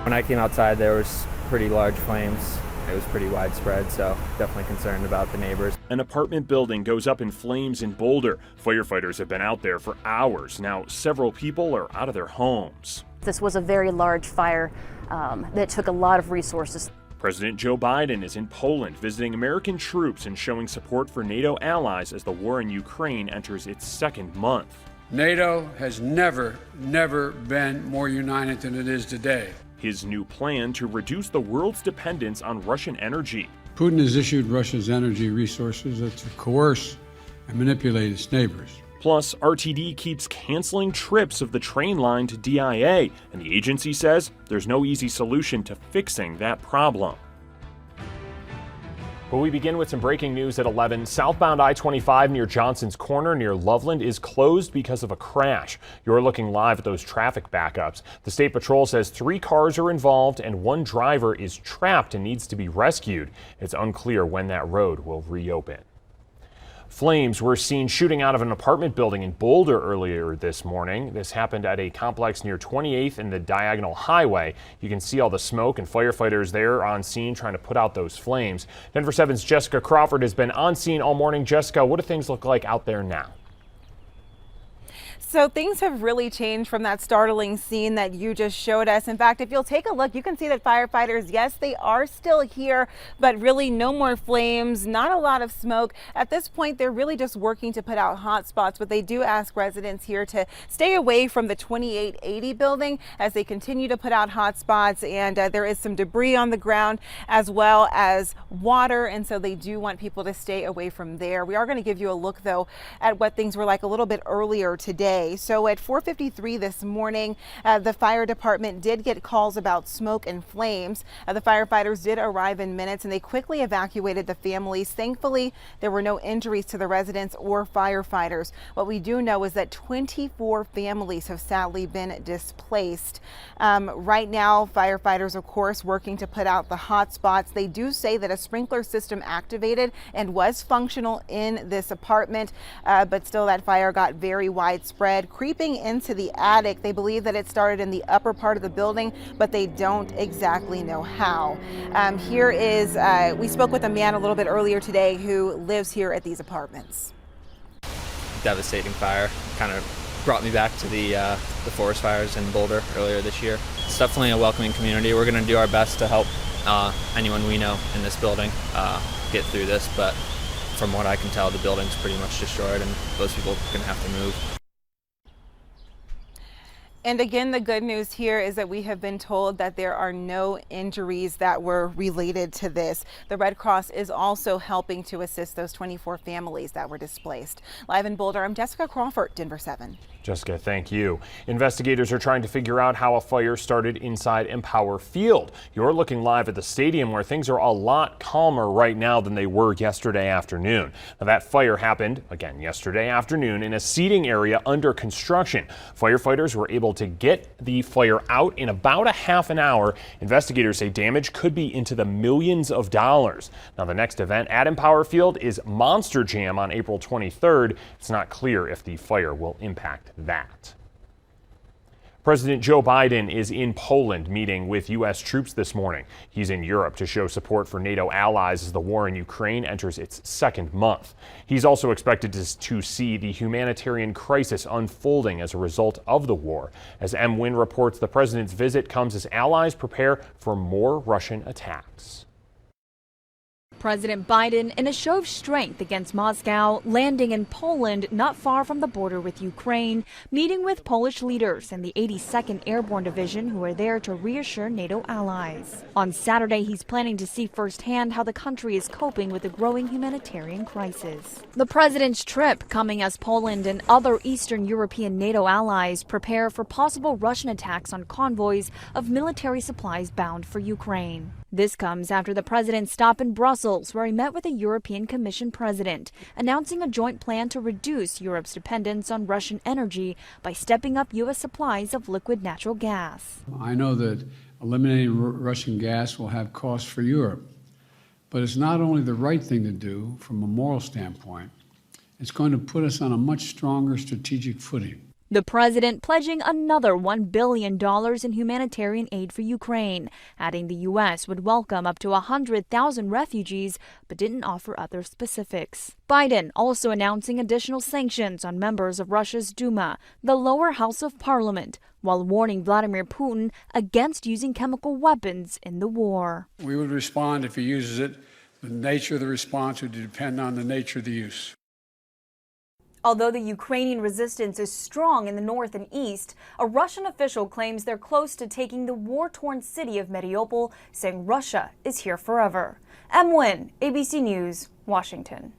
When I came outside, there was pretty large flames. It was pretty widespread, so definitely concerned about the neighbors. An apartment building goes up in flames in Boulder. Firefighters have been out there for hours. Now, several people are out of their homes. This was a very large fire that took a lot of resources. President Joe Biden is in Poland visiting American troops and showing support for NATO allies as the war in Ukraine enters its second month. NATO has never been more united than it is today. His new plan to reduce the world's dependence on Russian energy. Putin has issued Russia's energy resources to coerce and manipulate its neighbors. Plus, RTD keeps canceling trips of the train line to DIA, and the agency says there's no easy solution to fixing that problem. But we begin with some breaking news at 11. Southbound I-25 near Johnson's Corner near Loveland is closed because of a crash. You're looking live at those traffic backups. The State Patrol says 3 cars are involved and 1 driver is trapped and needs to be rescued. It's unclear when that road will reopen. Flames were seen shooting out of an apartment building in Boulder earlier this morning. This happened at a complex near 28th and the Diagonal Highway. You can see all the smoke and firefighters there on scene trying to put out those flames. Denver 7's Jessica Crawford has been on scene all morning. Jessica, what do things look like out there now? So things have really changed from that startling scene that you just showed us. In fact, if you'll take a look, you can see that firefighters, yes, they are still here, but really no more flames, not a lot of smoke. At this point, they're really just working to put out hot spots, but they do ask residents here to stay away from the 2880 building as they continue to put out hot spots. And there is some debris on the ground as well as water. And so they do want people to stay away from there. We are going to give you a look, though, at what things were like a little bit earlier today. So at 4:53 this morning, the fire department did get calls about smoke and flames. The firefighters did arrive in minutes and they quickly evacuated the families. Thankfully, there were no injuries to the residents or firefighters. What we do know is that 24 families have sadly been displaced. Right now, firefighters, of course, working to put out the hot spots. They do say that a sprinkler system activated and was functional in this apartment, but still that fire got very widespread, creeping into the attic. They believe that it started in the upper part of the building, but they don't exactly know how. Here is, we spoke with a man a little bit earlier today who lives here at these apartments. Devastating fire. Kind of brought me back to the forest fires in Boulder earlier this year. It's definitely a welcoming community. We're going to do our best to help anyone we know in this building get through this, but from what I can tell, the building's pretty much destroyed and those people are going to have to move. And again, the good news here is that we have been told that there are no injuries that were related to this. The Red Cross is also helping to assist those 24 families that were displaced. Live in Boulder, I'm Jessica Crawford, Denver 7. Jessica, thank you. Investigators are trying to figure out how a fire started inside Empower Field. You're looking live at the stadium where things are a lot calmer right now than they were yesterday afternoon. Now, that fire happened again yesterday afternoon in a seating area under construction. Firefighters were able to get the fire out in about a half an hour. Investigators say damage could be into the millions of dollars. Now, the next event at Empower Field is Monster Jam on April 23rd. It's not clear if the fire will impact that. President Joe Biden is in Poland meeting with U.S. troops this morning. He's in Europe to show support for NATO allies as the war in Ukraine enters its second month. He's also expected to see the humanitarian crisis unfolding as a result of the war. As M. Wynn reports, the president's visit comes as allies prepare for more Russian attacks. President Biden, in a show of strength against Moscow, landing in Poland not far from the border with Ukraine, meeting with Polish leaders and the 82nd Airborne Division who are there to reassure NATO allies. On Saturday, he's planning to see firsthand how the country is coping with the growing humanitarian crisis. The president's trip coming as Poland and other Eastern European NATO allies prepare for possible Russian attacks on convoys of military supplies bound for Ukraine. This comes after the president's stop in Brussels, where he met with the European Commission president, announcing a joint plan to reduce Europe's dependence on Russian energy by stepping up U.S. supplies of liquid natural gas. I know that eliminating Russian gas will have costs for Europe, but it's not only the right thing to do from a moral standpoint, it's going to put us on a much stronger strategic footing. The president pledging another $1 billion in humanitarian aid for Ukraine, adding the U.S. would welcome up to 100,000 refugees, but didn't offer other specifics. Biden also announcing additional sanctions on members of Russia's Duma, the lower house of parliament, while warning Vladimir Putin against using chemical weapons in the war. We would respond if he uses it. The nature of the response would depend on the nature of the use. Although the Ukrainian resistance is strong in the north and east, a Russian official claims they're close to taking the war-torn city of Mariupol, saying Russia is here forever. M. Nguyen, ABC News, Washington.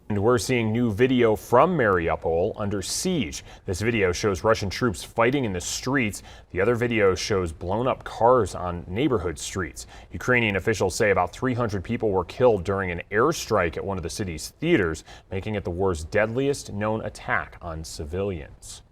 And we're seeing new video from Mariupol under siege. This video shows Russian troops fighting in the streets. The other video shows blown up cars on neighborhood streets. Ukrainian officials say about 300 people were killed during an airstrike at one of the city's theaters, making it the war's deadliest known attack on civilians.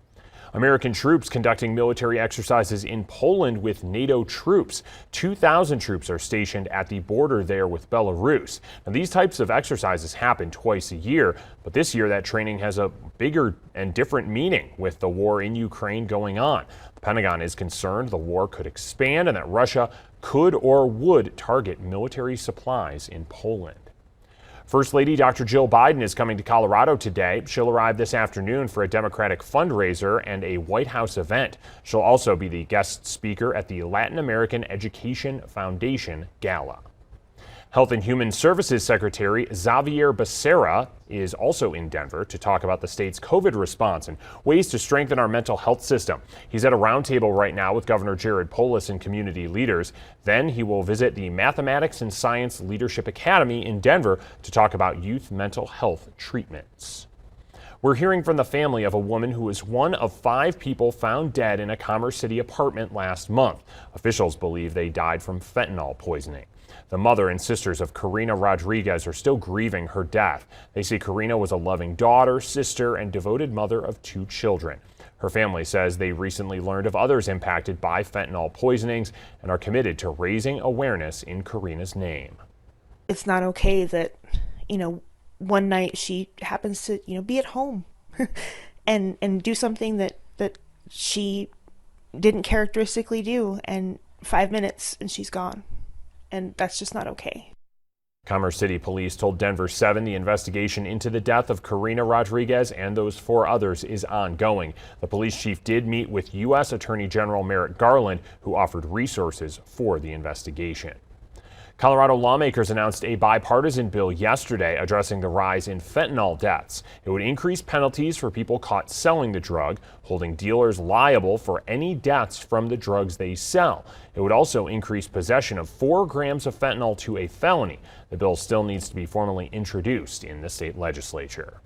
American troops conducting military exercises in Poland with NATO troops. 2,000 troops are stationed at the border there with Belarus. Now, these types of exercises happen twice a year, but this year that training has a bigger and different meaning with the war in Ukraine going on. The Pentagon is concerned the war could expand and that Russia could or would target military supplies in Poland. First Lady Dr. Jill Biden is coming to Colorado today. She'll arrive this afternoon for a Democratic fundraiser and a White House event. She'll also be the guest speaker at the Latin American Education Foundation Gala. Health and Human Services Secretary Xavier Becerra is also in Denver to talk about the state's COVID response and ways to strengthen our mental health system. He's at a roundtable right now with Governor Jared Polis and community leaders. Then he will visit the Mathematics and Science Leadership Academy in Denver to talk about youth mental health treatments. We're hearing from the family of a woman who was one of 5 people found dead in a Commerce City apartment last month. Officials believe they died from fentanyl poisoning. The mother and sisters of Karina Rodriguez are still grieving her death. They say Karina was a loving daughter, sister, and devoted mother of 2 children. Her family says they recently learned of others impacted by fentanyl poisonings and are committed to raising awareness in Karina's name. It's not okay that, one night she happens to, be at home and do something that she didn't characteristically do, and 5 minutes and she's gone. And that's just not okay. Commerce City Police told Denver 7 the investigation into the death of Karina Rodriguez and those 4 others is ongoing. The police chief did meet with U.S. Attorney General Merrick Garland, who offered resources for the investigation. Colorado lawmakers announced a bipartisan bill yesterday addressing the rise in fentanyl deaths. It would increase penalties for people caught selling the drug, holding dealers liable for any deaths from the drugs they sell. It would also increase possession of 4 grams of fentanyl to a felony. The bill still needs to be formally introduced in the state legislature.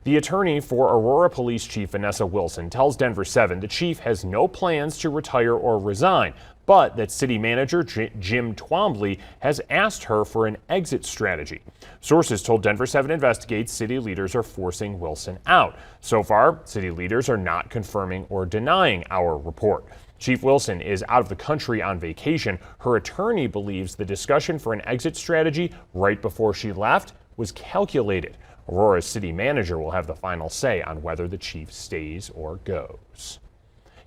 The attorney for Aurora Police Chief Vanessa Wilson tells Denver 7 the chief has no plans to retire or resign, but that city manager Jim Twombly has asked her for an exit strategy. Sources told Denver 7 Investigates city leaders are forcing Wilson out. So far, city leaders are not confirming or denying our report. Chief Wilson is out of the country on vacation. Her attorney believes the discussion for an exit strategy right before she left was calculated. Aurora's city manager will have the final say on whether the chief stays or goes.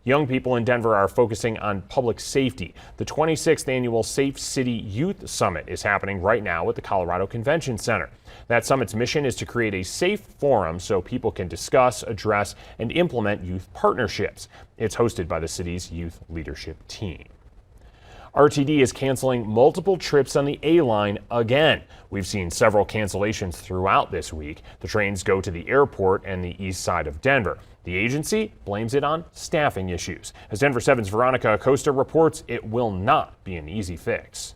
Young people in Denver are focusing on public safety. The 26th annual Safe City Youth Summit is happening right now at the Colorado Convention Center. That summit's mission is to create a safe forum so people can discuss, address, and implement youth partnerships. It's hosted by the city's youth leadership team. RTD is canceling multiple trips on the A-Line again. We've seen several cancellations throughout this week. The trains go to the airport and the east side of Denver. The agency blames it on staffing issues. As Denver 7's Veronica Acosta reports, it will not be an easy fix.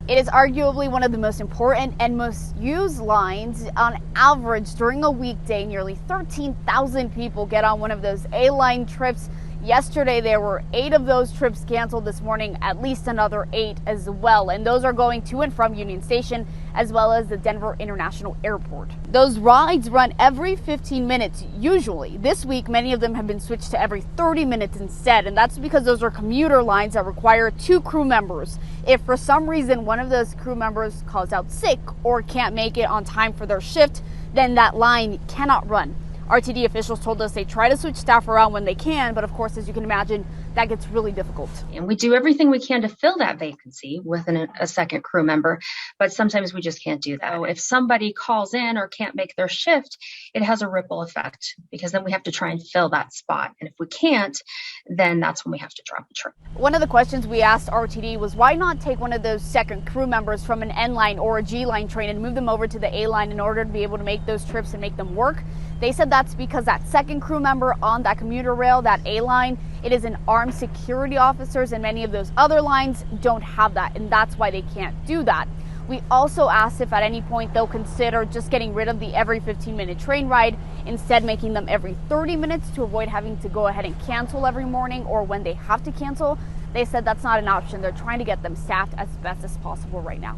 It is arguably one of the most important and most used lines. On average, during a weekday, nearly 13,000 people get on one of those A-Line trips. Yesterday, there were 8 of those trips canceled. This morning, at least another 8 as well. And those are going to and from Union Station, as well as the Denver International Airport. Those rides run every 15 minutes, usually. This week, many of them have been switched to every 30 minutes instead. And that's because those are commuter lines that require 2 crew members. If for some reason one of those crew members calls out sick or can't make it on time for their shift, then that line cannot run. RTD officials told us they try to switch staff around when they can, but of course, as you can imagine, that gets really difficult. And we do everything we can to fill that vacancy with a second crew member, but sometimes we just can't do that. So if somebody calls in or can't make their shift, it has a ripple effect because then we have to try and fill that spot. And if we can't, then that's when we have to drop the trip. One of the questions we asked RTD was why not take one of those second crew members from an N-line or a G-line train and move them over to the A-Line in order to be able to make those trips and make them work. They said that's because that second crew member on that commuter rail, that A-Line, it is an armed security officers, and many of those other lines don't have that, and that's why they can't do that. We also asked if at any point they'll consider just getting rid of the every 15-minute train ride, instead making them every 30 minutes to avoid having to go ahead and cancel every morning or when they have to cancel. They said that's not an option. They're trying to get them staffed as best as possible right now.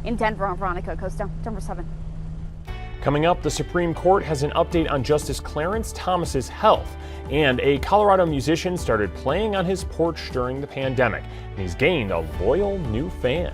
In Denver, I'm Veronica Acosta, Denver 7. Coming up, the Supreme Court has an update on Justice Clarence Thomas's health, and a Colorado musician started playing on his porch during the pandemic, and he's gained a loyal new fan.